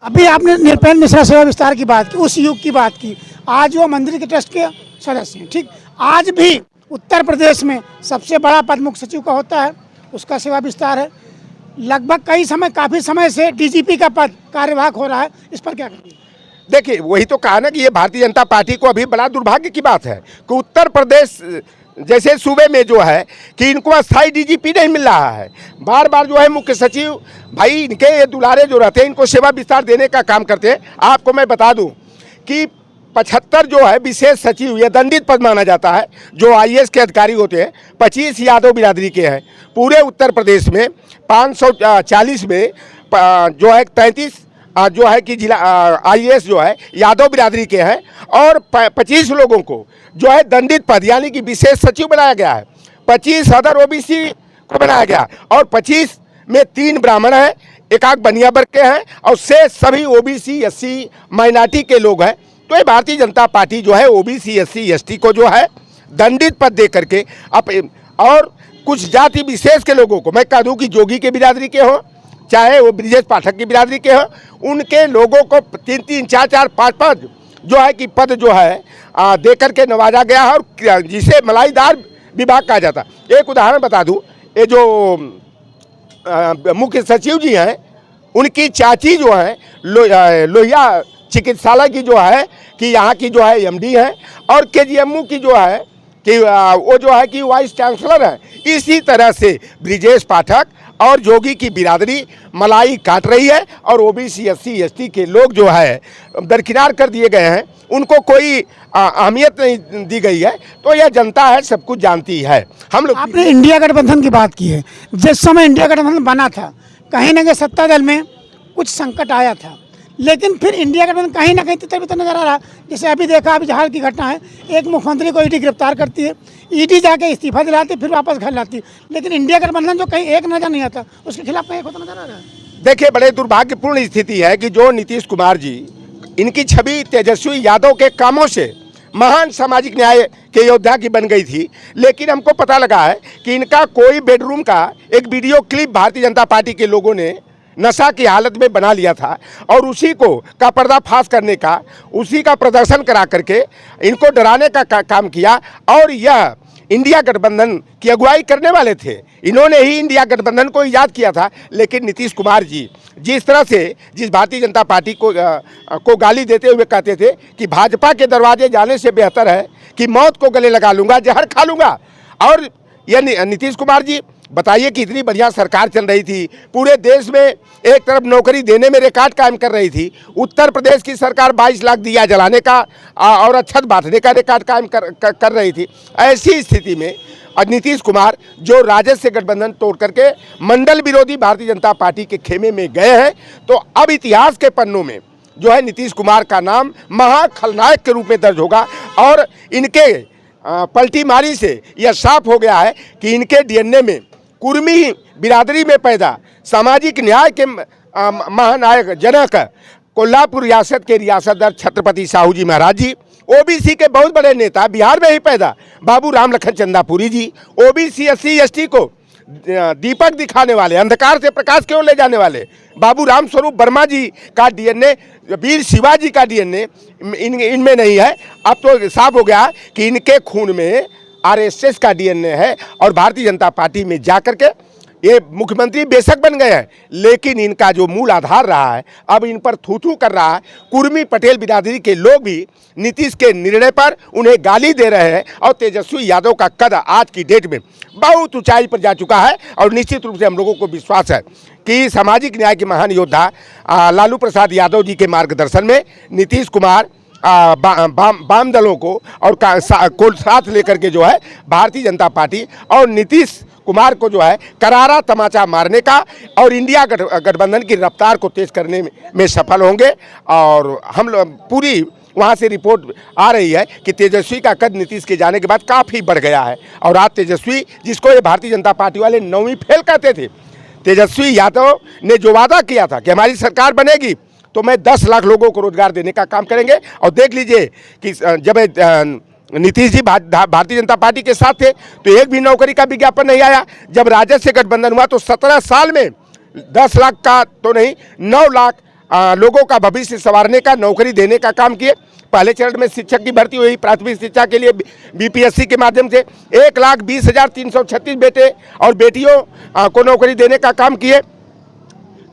अभी आपने निरपेंद्र मिश्रा सेवा विस्तार की बात की, उस युग की बात की। आज वो मंदिर के ट्रस्ट के सदस्य हैं, ठीक। आज भी उत्तर प्रदेश में सबसे बड़ा पद मुख्य सचिव का होता है, उसका सेवा विस्तार है। लगभग काफ़ी समय से डीजीपी का पद कार्यवाहक हो रहा है। इस पर क्या करेंगे? देखिए, वही तो कहा ना कि ये भारतीय जनता पार्टी को अभी बड़ा दुर्भाग्य की बात है कि उत्तर प्रदेश जैसे सूबे में जो है कि इनको अस्थाई डीजीपी नहीं मिल रहा है। बार बार जो है मुख्य सचिव भाई इनके ये दुलारे जो रहते हैं इनको सेवा विस्तार देने का काम करते हैं। आपको मैं बता दूं कि 75 जो है विशेष सचिव ये दंडित पद माना जाता है, जो आईएएस के अधिकारी होते हैं। 25 यादव बिरादरी के हैं। पूरे उत्तर प्रदेश में 540 में जो है 33 जो है कि जिला आईएएस जो है यादव बिरादरी के हैं और 25 लोगों को जो है दंडित पद यानी कि विशेष सचिव बनाया गया है। 25 अदर ओबीसी को बनाया गया और 25 में 3 ब्राह्मण हैं, एक आध बनिया वर्ग के हैं और से सभी ओबीसी एससी माइनॉरिटी के लोग हैं। तो ये भारतीय जनता पार्टी जो है ओबीसी एससी एसटी को जो है दंडित पद दे करके और कुछ जाति विशेष के लोगों को, मैं कह दूँ कि जोगी के बिरादरी के हों चाहे वो ब्रिजेश पाठक की बिरादरी के हो, उनके लोगों को 3-3, 4-4, 5-5 जो है कि पद जो है दे करके नवाजा गया है और जिसे मलाईदार विभाग कहा जाता। एक उदाहरण बता दूं, ये जो मुख्य सचिव जी हैं उनकी चाची जो है लोहिया चिकित्सालय की जो है कि यहाँ की जो है एमडी है और केजीएमयू की जो है कि वो जो है कि वाइस चांसलर है। इसी तरह से ब्रिजेश पाठक और जोगी की बिरादरी मलाई काट रही है और ओबीसी एससी एसटी के लोग जो है दरकिनार कर दिए गए हैं, उनको कोई अहमियत नहीं दी गई है। तो यह जनता है, सब कुछ जानती है। हम लोग आपने इंडिया गठबंधन की बात की है। जिस समय इंडिया गठबंधन बना था कहीं ना कहीं सत्ता दल में कुछ संकट आया था, लेकिन फिर इंडिया गठबंधन कहीं ना कहीं तितर-बितर नजर आ रहा। जैसे अभी देखा, अभी झाड़ की घटना है, एक मुख्यमंत्री को ईडी गिरफ्तार करती है, ईडी जाके इस्तीफा दिलाती, फिर वापस घर लाती, लेकिन इंडिया गठबंधन जो कहीं एक नजर नहीं आता, उसके खिलाफ कहीं एक होता नजर आ रहा है। देखिए, बड़े दुर्भाग्यपूर्ण स्थिति है कि जो नीतीश कुमार जी, इनकी छवि तेजस्वी यादव के कामों से महान सामाजिक न्याय के योद्धा की बन गई थी, लेकिन हमको पता लगा है कि इनका कोई बेडरूम का एक video clip Bharatiya Janata party के लोगों ने नशा की हालत में बना लिया था और उसी को का पर्दाफाश करने का, उसी का प्रदर्शन करा करके इनको डराने का काम किया। और यह इंडिया गठबंधन की अगुवाई करने वाले थे, इन्होंने ही इंडिया गठबंधन को ईजाद किया था। लेकिन नीतीश कुमार जी जिस तरह से जिस भारतीय जनता पार्टी को गाली देते हुए कहते थे कि भाजपा के दरवाजे जाने से बेहतर है कि मौत को गले लगा लूँगा, जहर खा लूँगा। और यह नीतीश कुमार जी बताइए कि इतनी बढ़िया सरकार चल रही थी, पूरे देश में एक तरफ नौकरी देने में रिकॉर्ड कायम कर रही थी। उत्तर प्रदेश की सरकार 22 लाख दिया जलाने का और अक्षत बांटने का रिकॉर्ड कायम कर रही थी। ऐसी स्थिति में नीतीश कुमार जो राजद से गठबंधन तोड़ करके मंडल विरोधी भारतीय जनता पार्टी के खेमे में गए हैं, तो अब इतिहास के पन्नों में जो है नीतीश कुमार का नाम महाखलनायक के रूप में दर्ज होगा। और इनके पलटी मारी से यह साफ हो गया है कि इनके डीएनए में कुर्मी बिरादरी में पैदा सामाजिक न्याय के महानायक जनक कोल्हापुर रियासत के रियासतदार छत्रपति साहू जी महाराज जी, ओबीसी के बहुत बड़े नेता बिहार में ही पैदा बाबू राम लखन चंदापुरी जी, ओबीसी एससी एसटी को दीपक दिखाने वाले, अंधकार से प्रकाश की ओर ले जाने वाले बाबू राम स्वरूप वर्मा जी का डीएनए, वीर शिवाजी का डीएनए इनमें नहीं है। अब तो साफ हो गया कि इनके खून में आरएसएस का डीएनए है और भारतीय जनता पार्टी में जाकर के ये मुख्यमंत्री बेशक बन गए हैं, लेकिन इनका जो मूल आधार रहा है अब इन पर थू कर रहा है। कुर्मी पटेल बिरादरी के लोग भी नीतीश के निर्णय पर उन्हें गाली दे रहे हैं और तेजस्वी यादव का कद आज की डेट में बहुत ऊंचाई पर जा चुका है। और निश्चित रूप से हम लोगों को विश्वास है कि सामाजिक न्याय के महान योद्धा लालू प्रसाद यादव जी के मार्गदर्शन में नीतीश कुमार वाम दलों को और साथ लेकर के जो है भारतीय जनता पार्टी और नीतीश कुमार को जो है करारा तमाचा मारने का और इंडिया गठबंधन की रफ्तार को तेज करने में सफल होंगे। और हम लोग पूरी वहाँ से रिपोर्ट आ रही है कि तेजस्वी का कद नीतीश के जाने के बाद काफ़ी बढ़ गया है। और आज तेजस्वी, जिसको ये भारतीय जनता पार्टी वाले 9वीं फेल कहते थे, तेजस्वी यादव ने जो वादा किया था कि हमारी सरकार बनेगी तो मैं 10 लाख लोगों को रोजगार देने का काम करेंगे। और देख लीजिए कि जब नीतीश जी भारतीय जनता पार्टी के साथ थे तो एक भी नौकरी का विज्ञापन नहीं आया। जब राजद से गठबंधन हुआ तो 17 साल में 10 लाख का तो नहीं 9 लाख लोगों का भविष्य संवारने का, नौकरी देने का काम किए। पहले चरण में शिक्षक की भर्ती हुई प्राथमिक शिक्षा के लिए बीपीएससी के माध्यम से 1,20,336 बेटे और बेटियों को नौकरी देने का काम किए।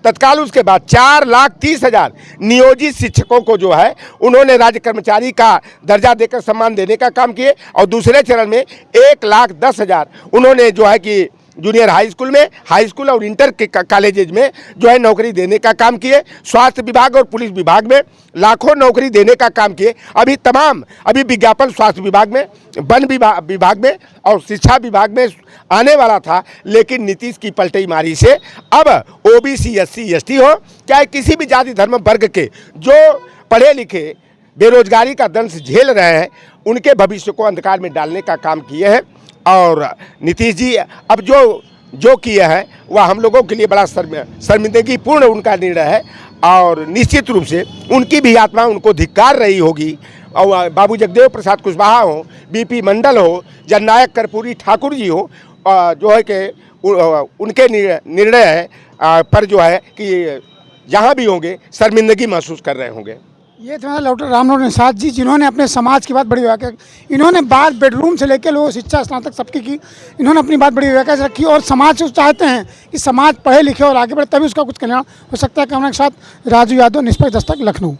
तत्काल उसके बाद 4,30,000 नियोजित शिक्षकों को जो है उन्होंने राज्य कर्मचारी का दर्जा देकर सम्मान देने का काम किए। और दूसरे चरण में 1,10,000 उन्होंने जो है कि जूनियर हाई स्कूल में, हाई स्कूल और इंटर के कॉलेजेज में जो है नौकरी देने का काम किए। स्वास्थ्य विभाग और पुलिस विभाग में लाखों नौकरी देने का काम किए। अभी विज्ञापन स्वास्थ्य विभाग में, वन विभाग में और शिक्षा विभाग में आने वाला था, लेकिन नीतीश की पलटी मारी से अब ओबीसी, एससी, एसटी हो, चाहे किसी भी जाति धर्म वर्ग के जो पढ़े लिखे बेरोजगारी का दंश झेल रहे हैं, उनके भविष्य को अंधकार में डालने का काम किए हैं। और नीतीश जी अब जो किए हैं वह हम लोगों के लिए बड़ा शर्मिंदगीपूर्ण उनका निर्णय है। और निश्चित रूप से उनकी भी आत्मा उनको धिक्कार रही होगी। और बाबू जगदेव प्रसाद कुशवाहा हो, बीपी मंडल हो, जननायक कर्पूरी ठाकुर जी हो, जो है कि उनके निर्णय पर जो है कि जहाँ भी होंगे शर्मिंदगी महसूस कर रहे होंगे। ये थे डॉक्टर रामलोटन निषाद जी, जिन्होंने अपने समाज की बात बड़ी व्याख्या, इन्होंने बात बेडरूम से लेकर लोगों शिक्षा स्नातक सबकी की, इन्होंने अपनी बात बड़ी व्याख्या से रखी। और समाज से चाहते हैं कि समाज पढ़े लिखे और आगे बढ़े, तभी उसका कुछ कल्याण हो सकता है। कैमरा के साथ राजू यादव, निष्पक्ष दस्तक, लखनऊ।